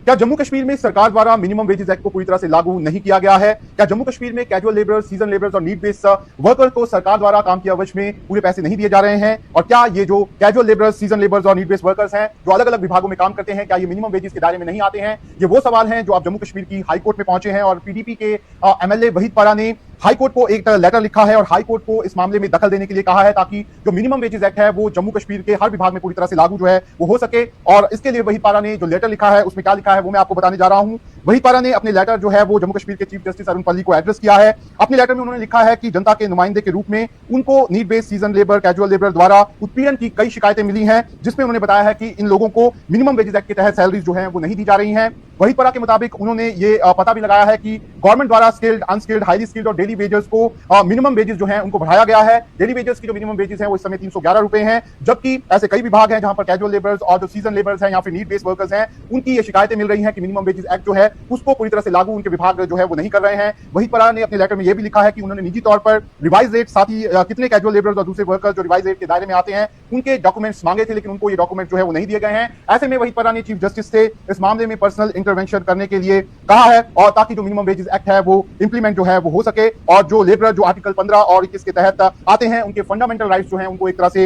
क्या जम्मू कश्मीर में सरकार द्वारा मिनिमम वेजेस एक्ट को पूरी तरह से लागू नहीं किया गया है? क्या जम्मू कश्मीर में कैजुअल लेबरर्स, सीजन लेबरर्स और नीड बेस्ड वर्कर को सरकार द्वारा काम की अवधि में पूरे पैसे नहीं दिए जा रहे हैं? और क्या ये जो कैजुअल लेबरर्स, सीजन लेबरर्स और नीड बेस्ड वर्कर्स हैं जो अलग अलग विभागों में काम करते हैं, क्या ये मिनिमम वेजेस के दायरे में नहीं आते हैं? ये वो सवाल हैं जो आप जम्मू कश्मीर की हाईकोर्ट में पहुंचे हैं और पीडीपी के एमएलए वहीद पारा ने हाईकोर्ट को एक लेटर लिखा है और हाईकोर्ट को इस मामले में दखल देने के लिए कहा है ताकि जो मिनिमम वेजेस एक्ट है वो जम्मू कश्मीर के हर विभाग में पूरी तरह से लागू जो है वो हो सके। और इसके लिए वहीद पारा ने जो लेटर लिखा है उसमें क्या लिखा है वो मैं आपको बताने जा रहा हूं। वहीद पारा ने अपने लेटर जो है वो जम्मू कश्मीर के चीफ जस्टिस अरुण पल्ली को एड्रेस किया है। अपने लेटर में उन्होंने लिखा है कि जनता के नुमाइंदे के रूप में उनको need based, season labour, casual labour द्वारा उत्पीड़न की कई शिकायतें मिली हैं, जिसमें उन्होंने बताया है कि इन लोगों को मिनिमम वेजेस एक्ट के तहत सैलरीज जो है वो नहीं दी जा रही हैं। वहीद पारा के मुताबिक उन्होंने ये पता भी लगाया है कि गवर्नमेंट द्वारा स्किल्ड, अनस्किल्ड, हाईली स्किल्ड और डेली वेजेस को मिनिमम वेजेस जो है उनको बढ़ाया गया है। डेली वेजेस की जो मिनिमम वेजेस है वो इस समय 311 रुपए हैं, जबकि ऐसे कई विभाग हैं जहां पर कैजुअल लेबर्स और जो सीजन लेबर्स हैं या फिर नीड बेस्ड वर्कर्स हैं उनकी ये शिकायतें मिल रही हैं कि मिनिमम वेजेस एक्ट जो है उसको पूरी तरह से लागू उनके विभाग जो है वो नहीं कर रहे हैं। वहीद पारा ने अपने लेटर में यह भी लिखा है कि उन्होंने निजी तौर पर रिवाइज रेट, साथ ही कितने कैजुअल लेबर्स और दूसरे वर्कर्स जो रिवाइज रेट के दायरे में आते हैं उनके डॉक्यूमेंट्स मांगे थे, लेकिन उनको ये डॉक्यूमेंट जो है वो नहीं दिए गए हैं। ऐसे में वहीद पारा ने चीफ जस्टिस से इस मामले में पर्सनल इंटरवेंशन करने के लिए कहा है और ताकि जो मिनिमम वेजेस एक्ट है वो इंप्लीमेंट जो है वो हो सके और जो लेबर जो आर्टिकल 15 और 21 के तहत आते हैं उनके फंडामेंटल राइट्स जो हैं उनको एक तरह से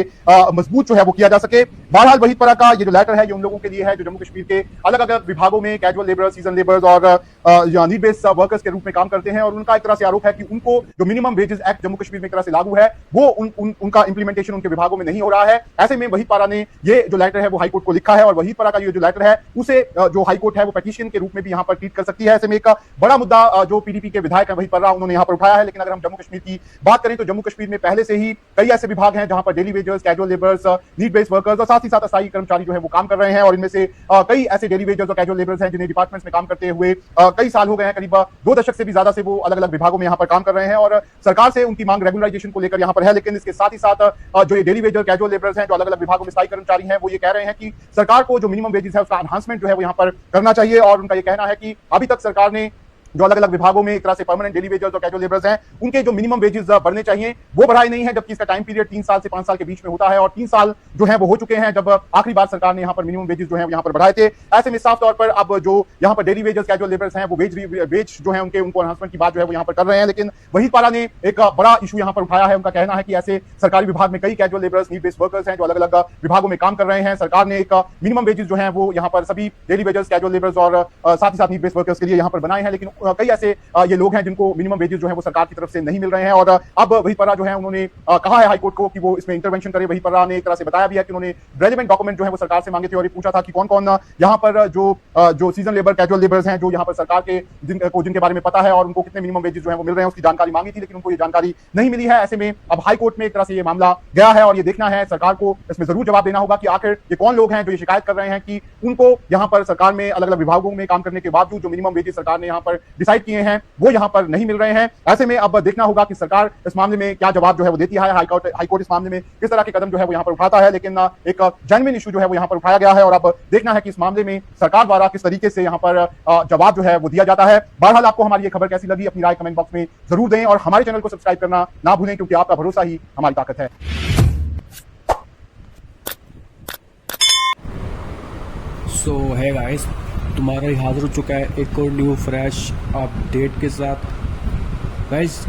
मजबूत जो है वो किया जा सके। बहरहाल वहीद पारा का ये जो लेटर है ये उन लोगों के लिए है जो जम्मू कश्मीर के अलग अलग विभागों में कैजुअल लेबर्स, सीजन लेबर्स और नीड बेस्ड वर्कर्स के रूप में काम करते हैं और उनका एक तरह से आरोप है कि उनको जो minimum wages act Jammu Kashmir में एक तरह से लागू है वो उनका इंप्लीमेंटेशन उनके विभागों में नहीं हो रहा है। ऐसे में वहीद पारा ने ये जो लेटर है वो हाईकोर्ट को लिखा है और वहीद पारा का ये जो लेटर है उसे जो हाईकोर्ट है वो पिटीशन के रूप में भी यहाँ पर ट्रीट कर सकती है। ऐसे में एक बड़ा मुद्दा जो पीडीपी के विधायक है वहीद पारा उन्होंने यहाँ पर उठाया है। लेकिन अगर हम जम्मू कश्मीर की बात करें तो जम्मू कश्मीर में पहले से ही कई ऐसे विभाग हैं जहां पर daily wagers, casual labours, need based workers और साथ ही साथ अस्थायी कर्मचारी जो है वो काम कर रहे हैं और इनमें से कई ऐसे डेली वेजर्स और कैजुअल लेबर्स हैं जिन्हें डिपार्टमेंट्स में काम करते हुए कई साल हो गए हैं, करीब 2 दशक से भी ज्यादा से वो अलग अलग विभागों में यहाँ पर काम कर रहे हैं और सरकार से उनकी मांग रेगुलराइजेशन को लेकर यहाँ पर है। लेकिन इसके साथ ही साथ जो ये डेली वेजर, कैजुअल लेबर्स हैं जो अलग अलग विभागों में स्थायी कर्मचारी हैं वो ये कह रहे हैं कि सरकार को जो मिनिमम वेजेस है उसका एनहांसमेंट जो है वो यहाँ पर करना चाहिए और उनका ये कहना है कि अभी तक सरकार ने जो अलग अलग विभागों में एक तरह से परमानेंट डेली वेजर्स और कैजुअल लेबर्स हैं उनके जो मिनिमम वेजेस बढ़ने चाहिए वो बढ़ाए नहीं है, जबकि इसका टाइम पीरियड 3 साल से 5 साल के बीच में होता है और 3 साल जो है वो हो चुके हैं जब आखिरी बार सरकार ने यहाँ पर मिनिमम वेजेस जो है यहाँ पर बढ़ाए थे। ऐसे में साफ तौर पर अब जो यहाँ पर डेली वेजर्स, कैजुअल लेबर्स हैं वो वेज जो है उनको एनहांसमेंट की बात जो है वो यहाँ पर कर रहे हैं। लेकिन वहीद पारा ने एक बड़ा इशू यहाँ पर उठाया है। उनका कहना है कि ऐसे सरकारी विभाग में कई casual labours, need based workers हैं जो अलग अलग विभागों में काम कर रहे हैं। सरकार ने एक मिनिमम वेजेस जो है वो यहाँ पर सभी डेली वेजर्स, कैजुअल लेबर्स और साथ ही साथ नीड बेस्ड वर्कर्स के लिए यहाँ पर बनाए हैं, लेकिन कई ऐसे ये लोग हैं जिनको मिनिमम वेजेस जो है वो सरकार की तरफ से नहीं मिल रहे हैं। और अब वहीद पारा जो है उन्होंने कहा है हाईकोर्ट को कि वो इसमें इंटरवेंशन करे। वहीद पारा ने एक तरह से बताया भी है कि उन्होंने रेलेवेंट डॉक्यूमेंट जो है वो सरकार से मांगे थे और ये पूछा था कि कौन कौन यहाँ पर जो सीजन लेबर, कैजुअल लेबर्स हैं जो यहाँ पर सरकार के जिनके बारे में पता है और उनको कितने मिनिमम वेजेस जो है वो मिल रहे हैं उसकी जानकारी मांगी थी, लेकिन उनको ये जानकारी नहीं मिली है। ऐसे में अब हाईकोर्ट में एक तरह से ये मामला गया है और ये देखना है, सरकार को इसमें जरूर जवाब देना होगा कि आखिर ये कौन लोग हैं जो ये शिकायत कर रहे हैं कि उनको यहाँ पर सरकार में अलग अलग विभागों में काम करने के बावजूद जो मिनिमम वेजेस सरकार ने यहाँ पर डिसाइड किए हैं वो यहाँ पर नहीं मिल रहे हैं। ऐसे में अब देखना होगा कि सरकार इस मामले में क्या जवाब जो है वो देती है, हाईकोर्ट इस मामले में किस तरह के कदम जो है वो यहाँ पर उठाता है। लेकिन एक जेन्युइन इशू जो है वो यहाँ पर उठाया गया है और अब देखना है कि इस मामले में सरकार द्वारा किस तरीके से यहाँ पर जवाब जो है वो दिया जाता है। बहरहाल आपको हमारी ये खबर कैसी लगी अपनी राय कमेंट बॉक्स में जरूर दें और हमारे चैनल को सब्सक्राइब करना ना भूलें, क्योंकि आपका भरोसा ही हमारी ताकत है। सो है गाइस, तुम्हारा ही हाजिर हो चुका है एक और न्यू फ्रेश अपडेट के साथ। गाइस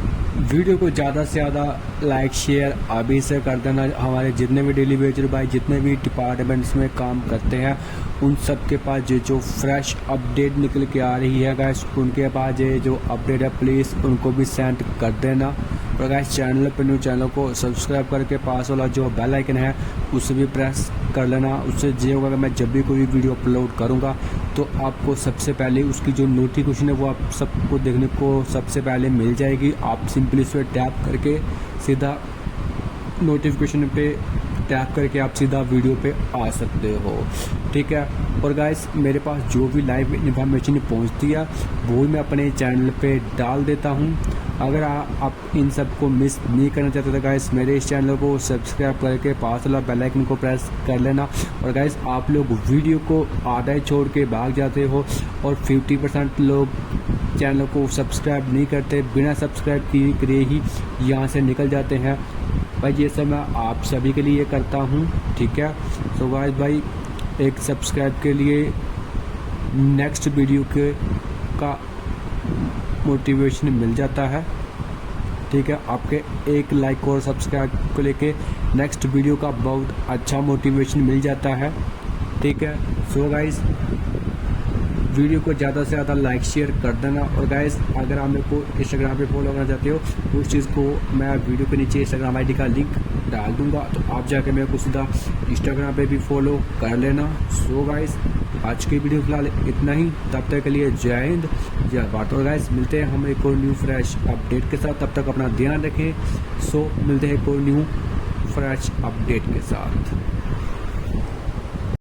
वीडियो को ज़्यादा से ज़्यादा लाइक शेयर अभी से कर देना। हमारे जितने भी डेली वेजर भाई जितने भी डिपार्टमेंट्स में काम करते हैं उन सब के पास ये जो फ्रेश अपडेट निकल के आ रही है गाइस, उनके पास ये जो अपडेट है प्लीज़ उनको भी सेंड कर देना। और गाइस चैनल पर न्यू चैनल को सब्सक्राइब करके पास वाला जो बेल आइकन है उसे भी प्रेस कर लेना। उससे ये होगा कि मैं जब भी कोई वीडियो अपलोड करूँगा तो आपको सबसे पहले उसकी जो नोटिफिकेशन है वो आप सबको देखने को सबसे पहले मिल जाएगी। आप सिंपली इस पर टैप करके सीधा नोटिफिकेशन पे टैप करके आप सीधा वीडियो पे आ सकते हो, ठीक है। और गाइस मेरे पास जो भी लाइव इन्फॉर्मेशन पहुंचती है वो मैं अपने चैनल पे डाल देता हूं। अगर आप इन सब को मिस नहीं करना चाहते तो गाइस मेरे इस चैनल को सब्सक्राइब करके पास वाला बेल आइकन को प्रेस कर लेना। और गाइस आप लोग वीडियो को आधा ही छोड़ के भाग जाते हो और 50% लोग चैनल को सब्सक्राइब नहीं करते, बिना सब्सक्राइब किए ही यहाँ से निकल जाते हैं। भाई ये सब मैं आप सभी के लिए करता हूँ, ठीक है। तो गाइस भाई एक सब्सक्राइब के लिए नेक्स्ट वीडियो के का मोटिवेशन मिल जाता है। ठीक है, आपके एक लाइक और सब्सक्राइब को लेके नेक्स्ट वीडियो का बहुत अच्छा मोटिवेशन मिल जाता है। ठीक है, सो गाइस वीडियो को ज़्यादा से ज़्यादा लाइक शेयर कर देना। और गाइस अगर आप मेरे को इंस्टाग्राम पे फॉलो करना चाहते हो तो उस चीज़ को मैं वीडियो के नीचे इंस्टाग्राम आईडी का लिंक डाल दूंगा, तो आप जाके मेरे को सीधा इंस्टाग्राम पे भी फॉलो कर लेना। सो गाइस आज की वीडियो फिलहाल इतना ही, तब तक के लिए जय हिंद जय भारत। और गाइस मिलते हैं हम एक और न्यू फ्रेश अपडेट के साथ, तब तक अपना ध्यान रखें। सो मिलते हैं एक और न्यू फ्रेश अपडेट के साथ।